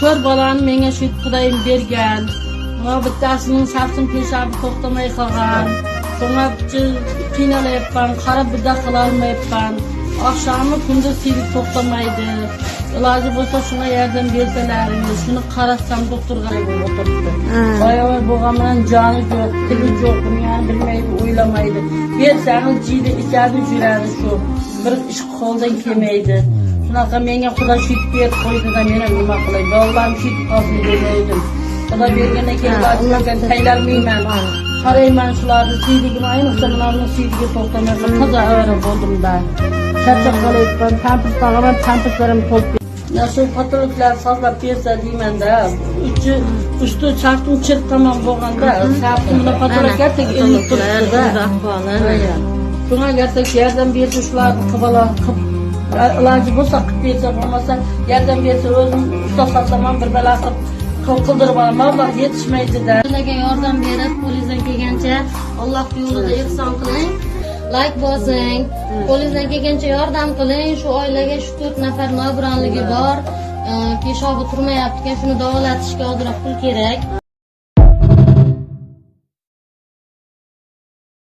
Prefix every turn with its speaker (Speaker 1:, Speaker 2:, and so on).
Speaker 1: 4 balani menga shu Xudoyim bergan. Mana bittasining sarsın peshabi to'xtamay qolgan. Sonra qiynalayapman, qarab bida qilolmayapman. Akşamı kunduz siydik to'xtamaydi. İlacı bo'lsa shunga yordam bersalaringiz. Shuni qarasam doktorga o'tiribdi. Bayağı bo'lganman joni yo'q, tili yo'q, dunyoni bilmaydi, o'ylamaydi. Bersangiz jiydi, ichadi, yuradi shu. Bir ish qo'ldan kelmaydi. Shunaqa menga Xudo shit berib qo'ydi-da, men nima qilay? Bolalarni shit qolsin demaydim. Xudo bergandan keyin iloji tayyorlayman. Qarayman shularni siydigini, ayniqsa bularni siydigi to'xtamay toza avara bo'ldim-da. Charchab qolyapman, pampers taqaman, pamperslarim to'lib. Ya şu patologlar sağlab bersa deyman-da. Usti chartım chirib tamam bo'lganda, safimda patolog keldi, ilib turibdi-da. Shunga kelsa yordam bersa shularni qibala qilib iloji bo'lsa qilib bersa, bo'lmasa yordam bersa o'zim ustoqlaman bir bala qilib qildirib olaman. Alloh yetishmaydi-da.
Speaker 2: Sizlarga yordam berib, qo'lingizdan kelgancha Alloh yo'lida ihson qiling. Like bosing, qo'lingizdan kelgancha yordam qiling. Shu oilaga shu 4 nafar nogironligi bor, peshobi turmayapti, shuni davolatishga ozroq pul kerak.